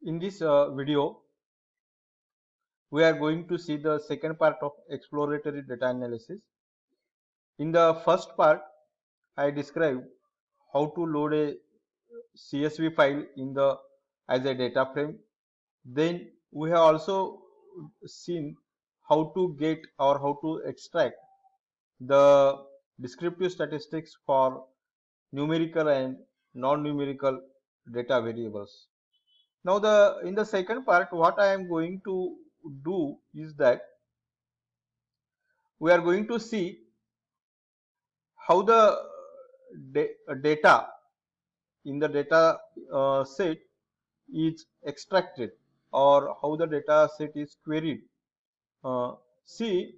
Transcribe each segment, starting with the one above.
In this video, we are going to see the second part of exploratory data analysis. In the first part, I described how to load a CSV file in the as a data frame. Then we have also seen how to get or how to extract the descriptive statistics for numerical and non-numerical data variables. Now in the second part, what I am going to do is that we are going to see how the data in the data set is extracted or how the data set is queried. See,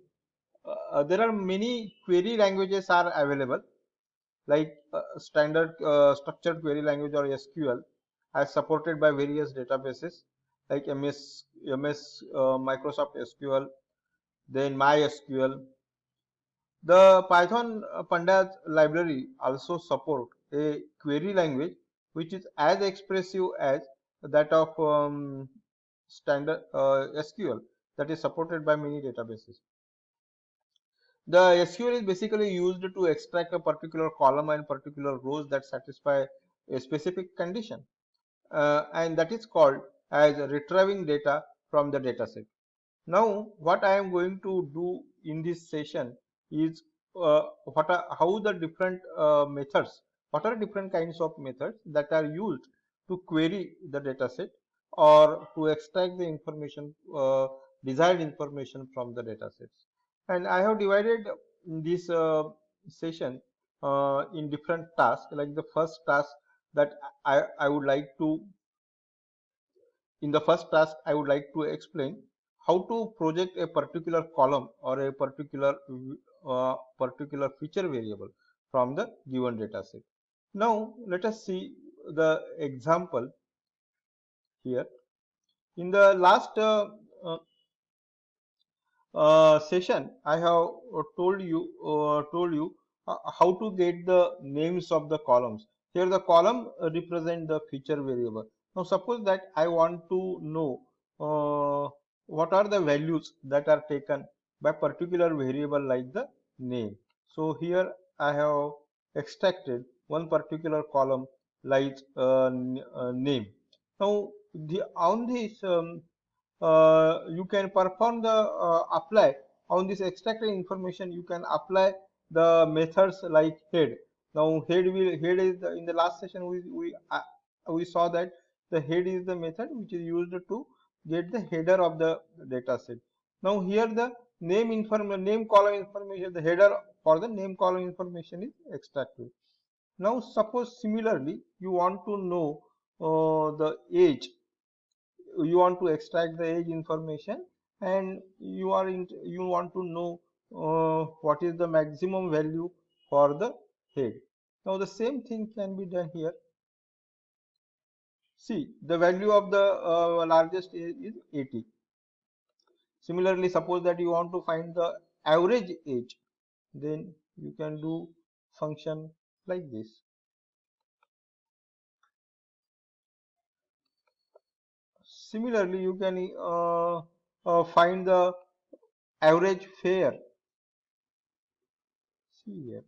there are many query languages are available, like standard structured query language or SQL, as supported by various databases like Microsoft SQL, then MySQL. The Python Pandas library also support a query language which is as expressive as that of standard SQL, that is supported by many databases. The SQL is basically used to extract a particular column and particular rows that satisfy a specific condition, and that is called as retrieving data from the dataset. Now, what I am going to do in this session is how the different methods, what are different kinds of methods that are used to query the dataset or to extract the information, desired information from the datasets. And I have divided this session in different tasks. Like the first task that I would like to in the first task, I would like to explain how to project a particular column or a particular feature variable from the given data set. Now, let us see the example here. In the last session, I have told you how to get the names of the columns. Here, the column represent the feature variable. Now, suppose that I want to know what are the values that are taken by particular variable like the name. So here I have extracted one particular column like name. Now, on this you can perform the apply on this extracted information. You can apply the methods like head. Now head is in the last session we saw that the head is the method which is used to get the header of the data set. Now here the name column information, the header for the name column information is extracted. Now suppose similarly you want to know the age, you want to extract the age information, and you want to know what is the maximum value for the head. Now the same thing can be done here. See, the value of the largest age is 80. Similarly, suppose that you want to find the average age, then you can do function like this. Similarly, you can find the average fare. See here.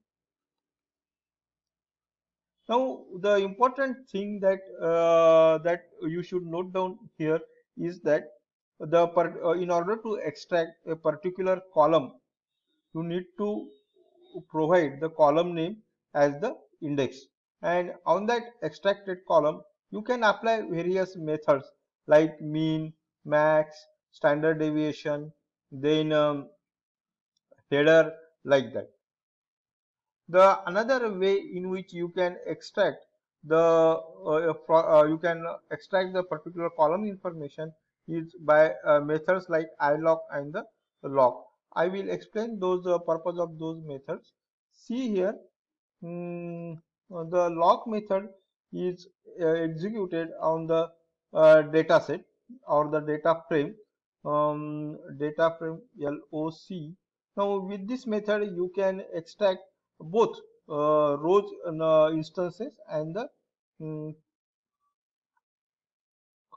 Now, the important thing that you should note down here is that in order to extract a particular column, you need to provide the column name as the index, and on that extracted column, you can apply various methods like mean, max, standard deviation, then header, like that. The another way in which you can extract you can extract the particular column information is by methods like iloc and the lock. I will explain those purpose of those methods. See here, the lock method is executed on the data set or the data frame LOC. Now with this method you can extract both rows instances and the um,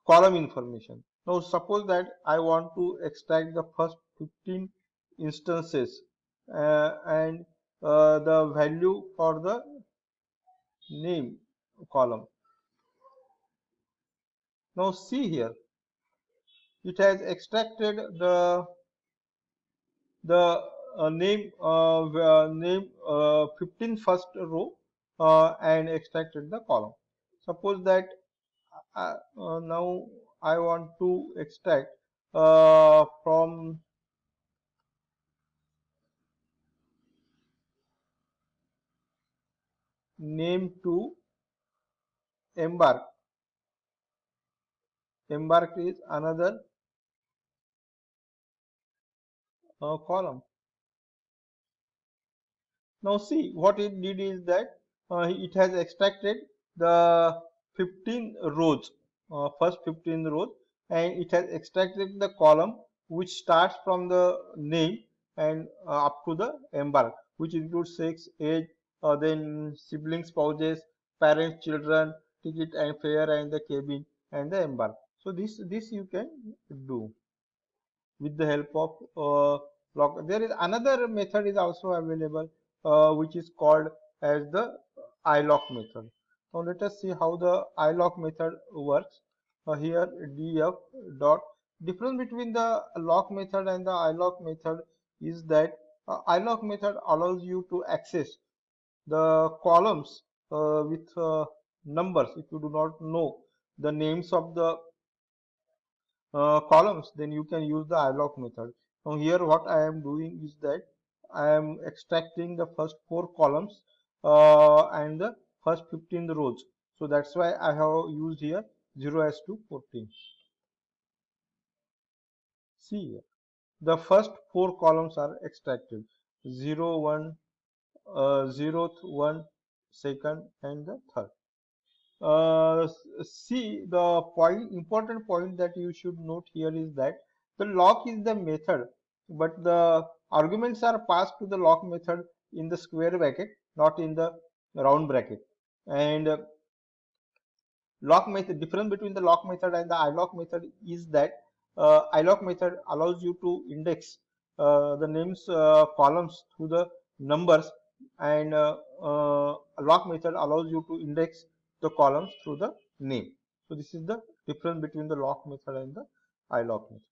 column information. Now suppose that I want to extract the first 15 instances and the value for the name column. Now see here, it has extracted the name 15 first row and extracted the column. Suppose that now I want to extract from name to embark. Embark is another column. Now see what it did is that it has extracted the 15 rows, first 15 rows, and it has extracted the column which starts from the name and up to the embark, which includes sex, age, then siblings, spouses, parents, children, ticket and fare, and the cabin and the embark. So this you can do with the help of lock. There is another method is also available which is called as the ilock method. Now let us see how the ilock method works. Here df dot difference between the lock method and the ilock method is that ilock method allows you to access the columns with numbers. If you do not know the names of the columns, then you can use the ilock method. Now here what I am doing is that I am extracting the first 4 columns and the first 15 rows. So that's why I have used here 0 as to 14. See here, the first 4 columns are extracted: 0, 1, 0th, 1, second, and the third. See, the important point that you should note here is that the lock is the method, but the arguments are passed to the lock method in the square bracket, not in the round bracket. And lock method, difference between the lock method and the ilock method is that ilock method allows you to index the names columns through the numbers, and lock method allows you to index the columns through the name. So this is the difference between the lock method and the ilock method.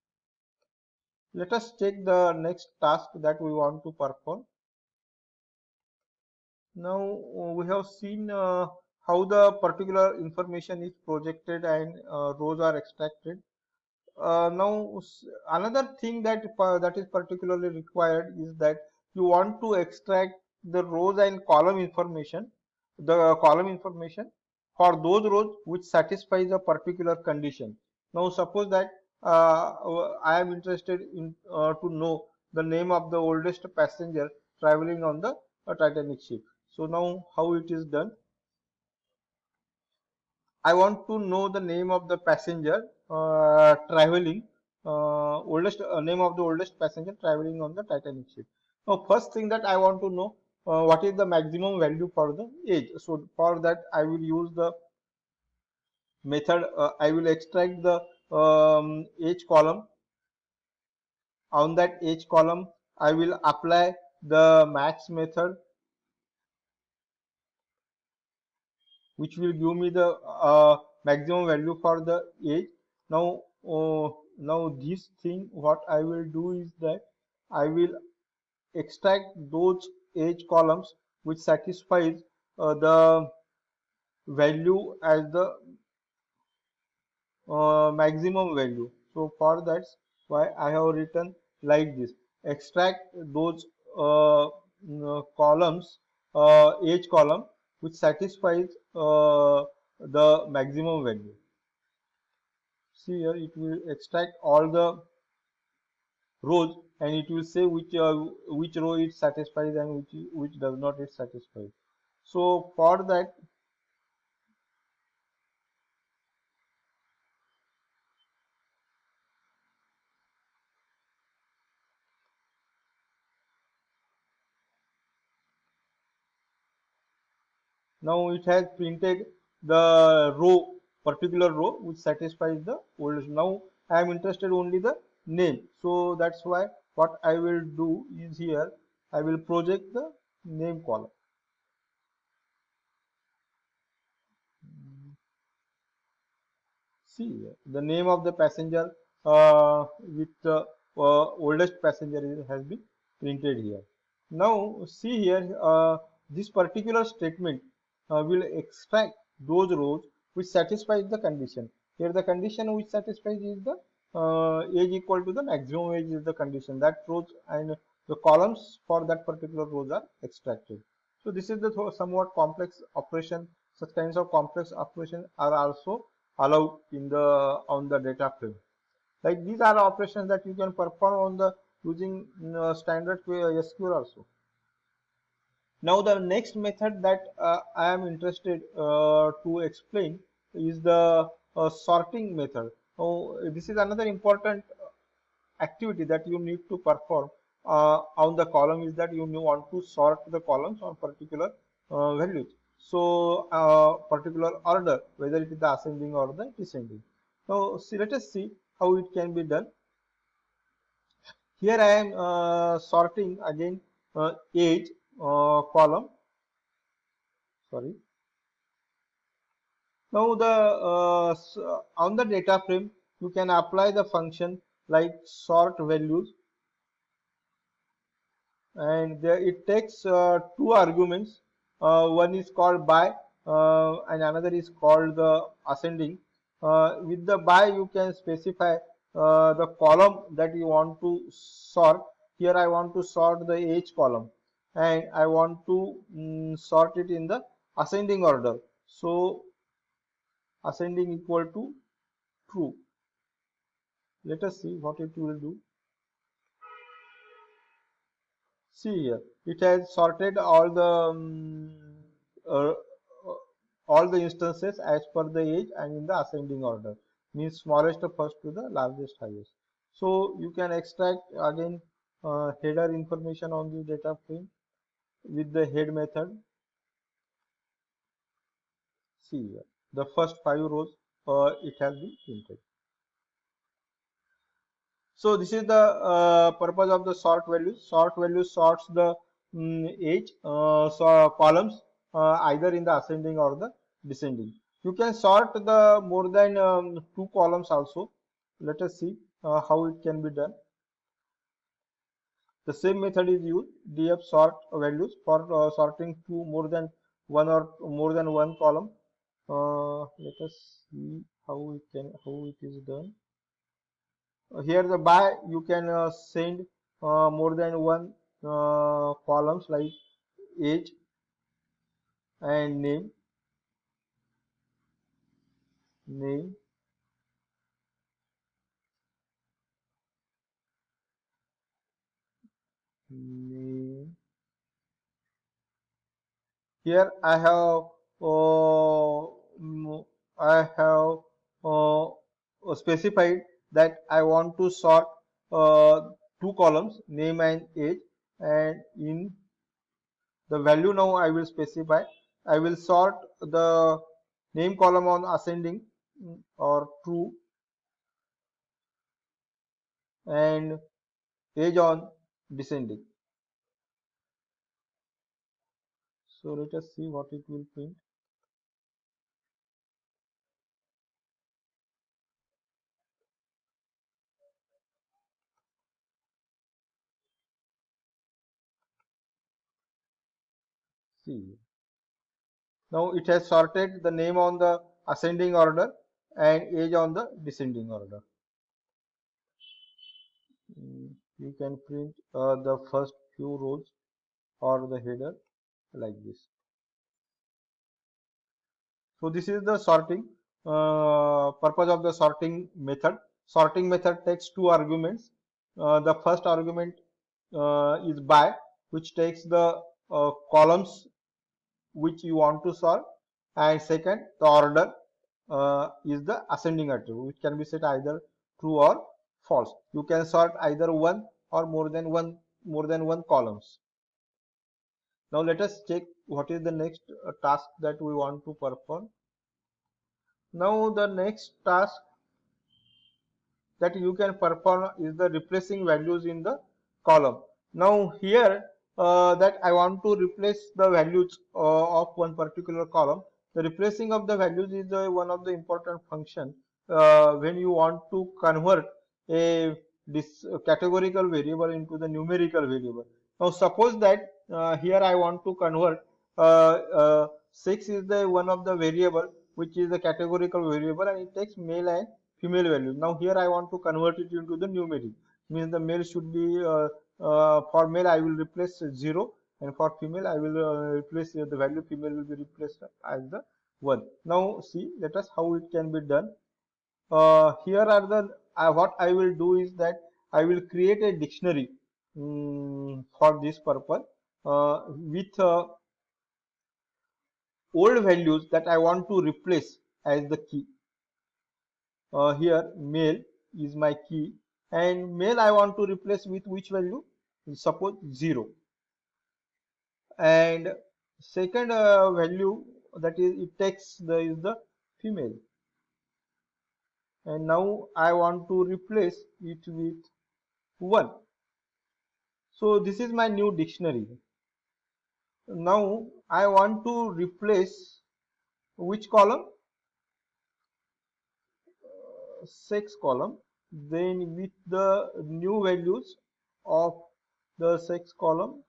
Let us take the next task that we want to perform. Now we have seen how the particular information is projected and rows are extracted. Now another thing that that is particularly required is that you want to extract the rows and column information, the column information for those rows which satisfies a particular condition. Now suppose that I am interested in to know the name of the oldest passenger traveling on the Titanic ship. So now how it is done? I want to know the name of the passenger traveling, oldest name of the oldest passenger traveling on the Titanic ship. Now, first thing that I want to know what is the maximum value for the age. So for that, I will use the method. I will extract the age column. On that age column, I will apply the max method, which will give me the maximum value for the age. Now, now this thing, what I will do is that I will extract those age columns which satisfies the value as the maximum value. So for that's why I have written like this: extract those columns, age column which satisfies the maximum value. See here, it will extract all the rows and it will say which row it satisfies and which does not it satisfy. So for that, now it has printed the row particular row which satisfies the oldest. Now I am interested only the name, so that's why what I will do is here I will project the name column. See the name of the passenger with the oldest passenger has been printed here. Now see here this particular statement will extract those rows which satisfies the condition. Here the condition which satisfies is the age equal to the maximum age is the condition. That rows and the columns for that particular rows are extracted. So this is the somewhat complex operation. Such kinds of complex operations are also allowed in the on the data frame. Like these are operations that you can perform on the using standard SQL also. Now the next method that I am interested to explain is the sorting method. This is another important activity that you need to perform on the column is that you want to sort the columns on particular values. So particular order, whether it is the ascending or the descending. Now see, let us see how it can be done. Here I am sorting again age column. Sorry. Now the on the data frame you can apply the function like sort values, and it takes two arguments. One is called by and another is called the ascending. With the by you can specify the column that you want to sort. Here I want to sort the age column and I want to sort it in the ascending order. So ascending equal to true. Let us see what it will do. See here, it has sorted uh, all the instances as per the age and in the ascending order. Means smallest first to the largest highest. So you can extract again header information on the data frame with the head method. See here, the first 5 rows it has been printed. So this is the purpose of the sort values. Sort value sorts the age so columns either in the ascending or the descending. You can sort the more than two columns also. Let us see how it can be done. The same method is used df sort values for sorting two more than one or more than one column. Let us see how it is done. Here the by you can send more than one columns like age and name, name. Here I have specified that I want to sort uh, two columns name and age, and in the value now I will specify. I will sort the name column on ascending or true and age on descending. So let us see what it will print. See, now it has sorted the name on the ascending order and age on the descending order. You can print the first few rows or the header like this. So this is the sorting purpose of the sorting method. Sorting method takes two arguments. The first argument is by, which takes the columns which you want to sort, and second the order is the ascending attribute, which can be set either true or false. You can sort either one or more than one columns. Now let us check what is the next task that we want to perform. Now the next task that you can perform is the replacing values in the column. Now here that I want to replace the values of one particular column. The replacing of the values is one of the important function when you want to convert a this categorical variable into the numerical variable. Now suppose that here I want to convert 6 is the one of the variable which is the categorical variable and it takes male and female values. Now here I want to convert it into the numeric. Means the male should be for male I will replace 0 and for female I will replace the value female will be replaced as the 1. Now see let us how it can be done. Here are the what I will do is that I will create a dictionary for this purpose with old values that I want to replace as the key. Here male is my key and male I want to replace with which value? Suppose 0. And second value that is it takes is the female. And now I want to replace it with 1. So this is my new dictionary. Now I want to replace which column? Sex column. Then with the new values of the sex column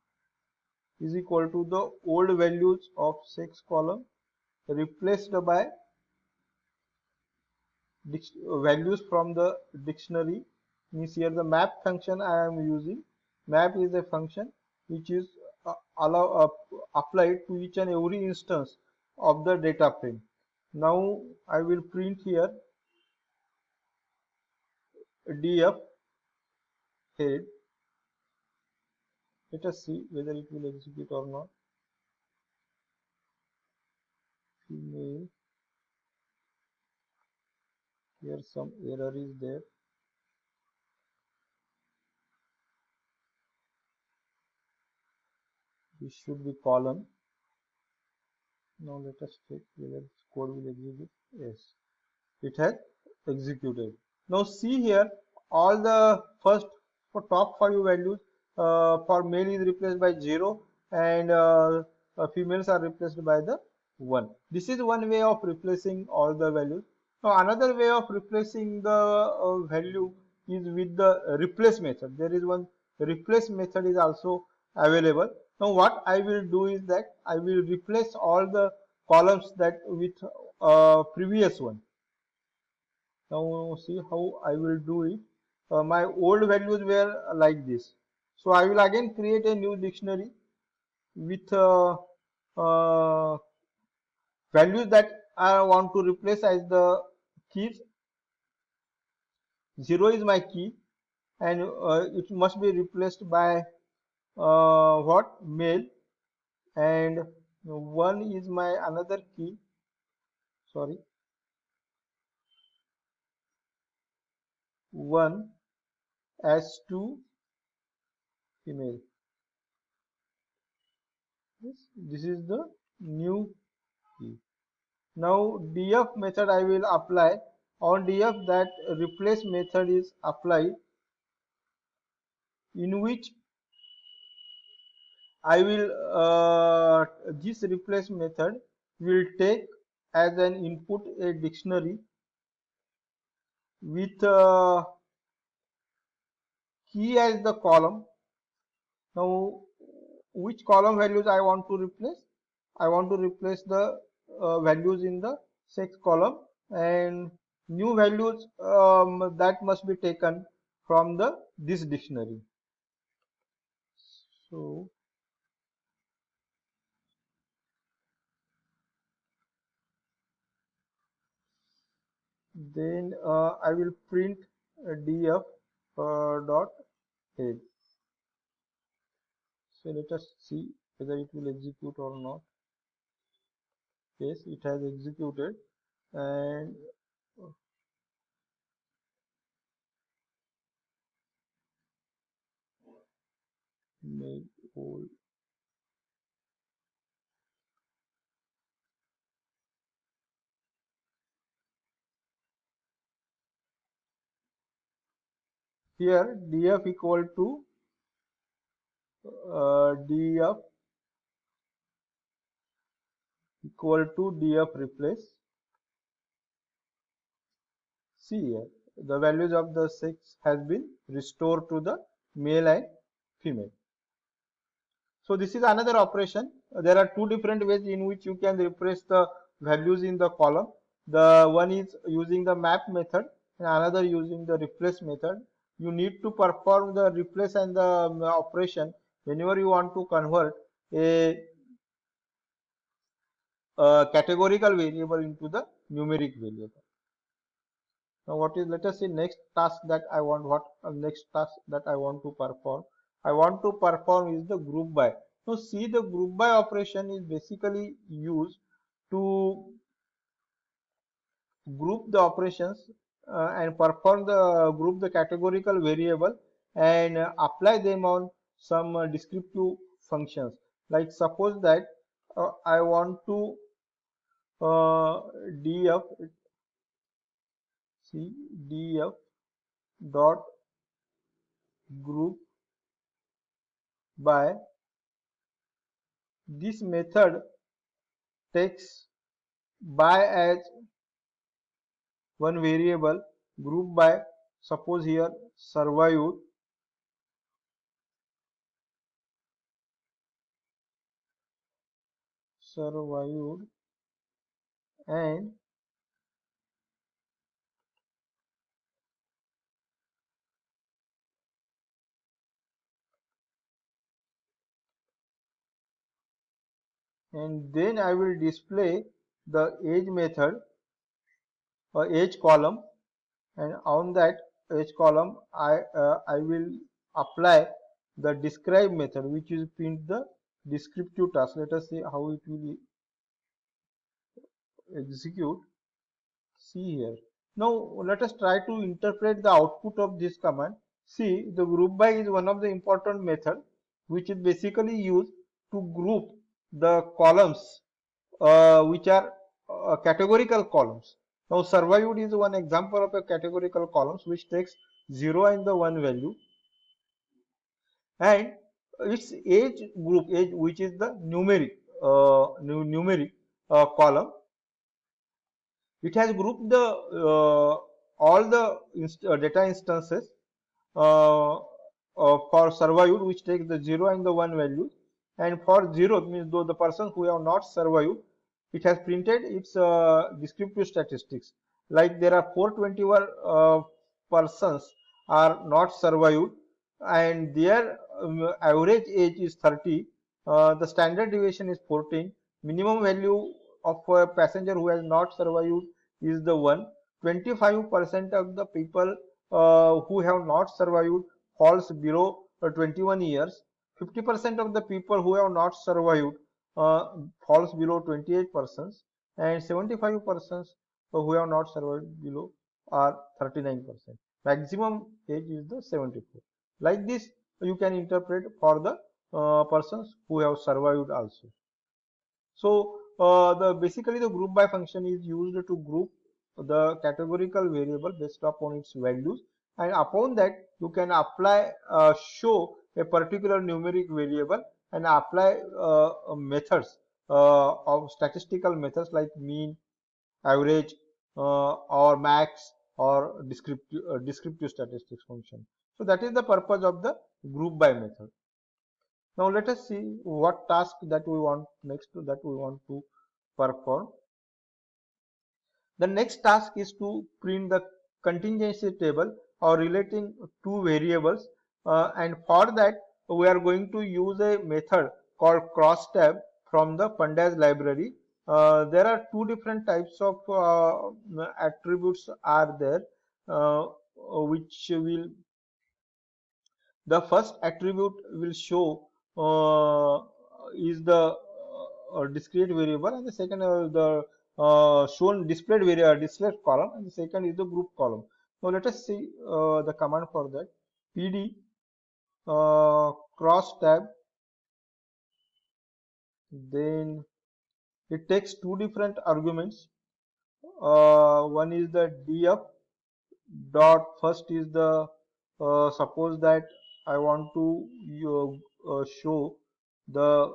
is equal to the old values of sex column replaced by values from the dictionary. Means here the map function I am using. Map is a function which is applied to each and every instance of the data frame. Now I will print here df head. Let us see whether it will execute or not. Female. Here some error is there. This should be column. Now let us check whether this code will execute. Yes, it has executed. Now see here all the first for top 5 values for male is replaced by 0 and females are replaced by the 1. This is one way of replacing all the values. Now another way of replacing the value is with the replace method. There is one replace method is also available. Now what I will do is that I will replace all the columns that with previous one. Now see how I will do it. My old values were like this. So I will again create a new dictionary with uh, values that I want to replace as the keys. 0 is my key and it must be replaced by what? Male, and 1 is my another key. Sorry. 1 as to female. This is the new key. Now df method I will apply. On df that replace method is applied, in which I will this replace method will take as an input a dictionary with key as the column. Now which column values I want to replace? I want to replace the values in the sex column, and new values that must be taken from the this dictionary. So then I will print df dot head. So let us see whether it will execute or not. Yes, it has executed, and make old. here df equal to df equal to df replace. See here, the values of the sex has been restored to the male and female. So this is another operation. There are two different ways in which you can replace the values in the column. The one is using the map method and another using the replace method. You need to perform the replace and the operation whenever you want to convert a categorical variable into the numeric variable. Now what is, let us say, next task that I want, next task that I want to perform. I want to perform is the group by. Now see, the group by operation is basically used to group the operations and perform the group the categorical variable and apply them on some descriptive functions. Like suppose that I want to df, see, df dot group by. This method takes by as one variable, group by, suppose here survived, and then I will display the age method or age column, and on that age column I will apply the describe method, which is print the descriptive task. Let us see how it will execute. See here. Now let us try to interpret the output of this command. See, the group by is one of the important method which is basically used to group the columns which are categorical columns. Now survived is one example of a categorical columns which takes 0 and the 1 value, and its age group, age, which is the numeric column. It has grouped the all the data instances for survived, which takes the 0 and the 1 values, and for 0 means though the persons who have not survived, it has printed its descriptive statistics. Like there are 421 persons are not survived and their average age is 30, the standard deviation is 14, minimum value of a passenger who has not survived is the 1. 25% of the people who have not survived falls below 21 years. 50% of the people who have not survived falls below 28%, and 75% who have not survived below are 39%. Maximum age is the 74. Like this, you can interpret for the persons who have survived also. So the basically the group by function is used to group the categorical variable based upon its values, and upon that you can apply show a particular numeric variable and apply methods of statistical methods like mean, average, or max, or descriptive statistics function. So that is the purpose of the group by method. Now let us see what task that we want next that we want to perform. The next task is to print the contingency table or relating two variables, and for that we are going to use a method called crosstab from the pandas library. There are two different types of attributes are there, which will, the first attribute will show is the discrete variable, and the second the shown displayed variable, displayed column, and the second is the group column. Now let us see the command for that. PD cross tab, then it takes two different arguments. One is the df dot, first is the suppose that I want to show the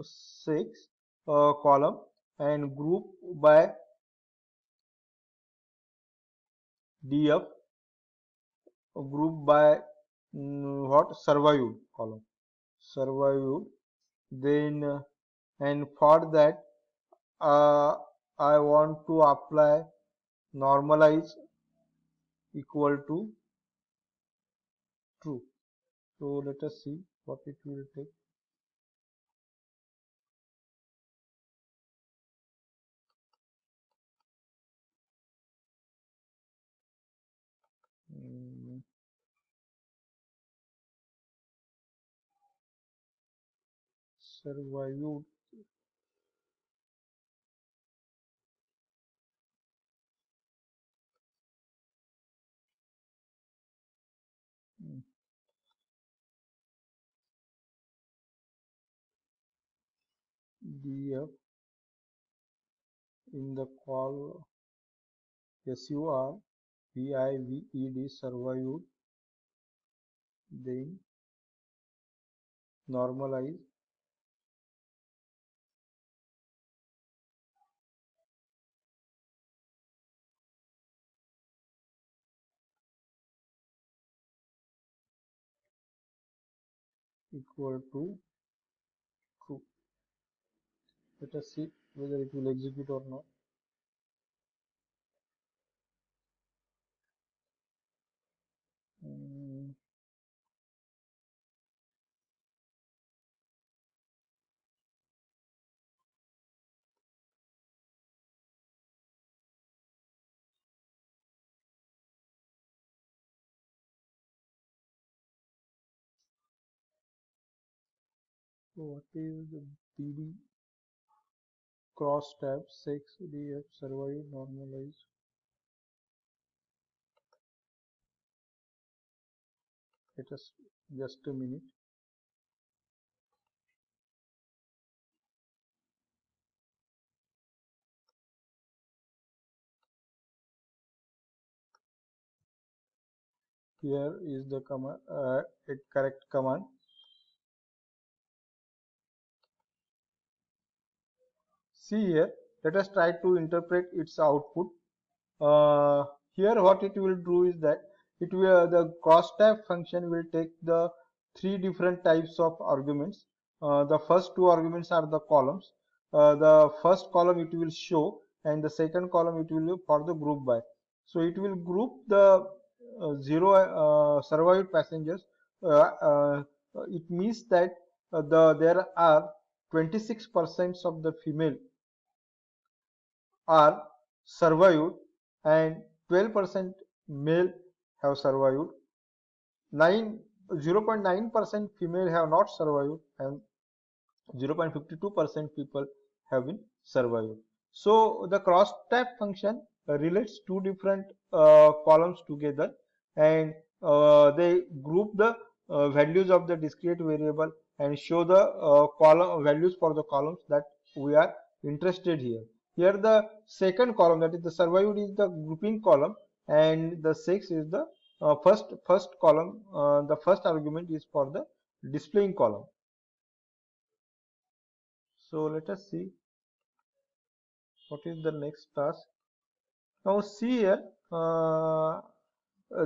6 column and group by df, group by what survived column, survived. Then and for that uh, I want to apply normalize equal to true. So let us see what it will take. Mm, survived. mm, df in the call survived survived, then normalize equal to true. Let us see whether it will execute or not. Mm, so what is the dd cross tab 6 df survive normalize? Let us just a minute. Here is the command, correct command. See here, let us try to interpret its output. Uh, Here what it will do is that it will the cross tab function will take the three different types of arguments. The first two arguments are the columns. The first column it will show, and the second column it will for the group by. So it will group the zero survived passengers. It means that there are 26% of the female are survived and 12% male have survived. 0.9% female have not survived and 0.52% people have been survived. So the cross tab function relates two different columns together, and they group the values of the discrete variable and show the column values for the columns that we are interested here. Here the second column, that is the survived, is the grouping column, and the 6 is the first column. The first argument is for the displaying column. So let us see what is the next task. Now see here,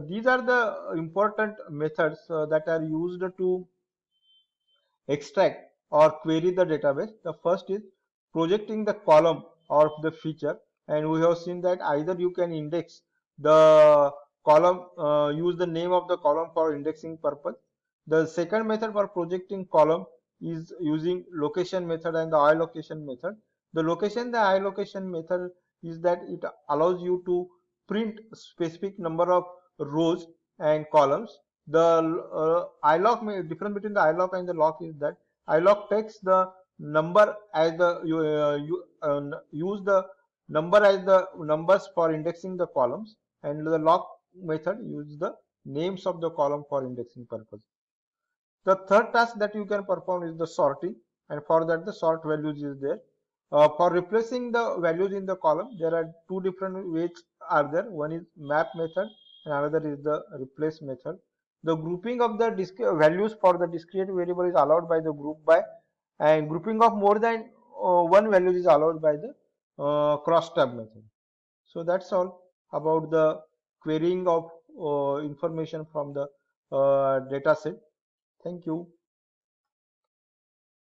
these are the important methods that are used to extract or query the database. The first is projecting the column of the feature, and we have seen that either you can index the column, use the name of the column for indexing purpose. The second method for projecting column is using location method and the iLocation method. The iLocation method is that it allows you to print specific number of rows and columns. The iloc difference between the iloc and the lock is that iloc takes the number as the use the number as the numbers for indexing the columns, and the lock method uses the names of the column for indexing purpose. The third task that you can perform is the sorting, and for that the sort values is there. For replacing the values in the column, there are two different ways are there. One is map method and another is the replace method. The grouping of the values for the discrete variable is allowed by the group by, and grouping of more than one value is allowed by the cross tab method. So that's all about the querying of information from the data set. Thank you.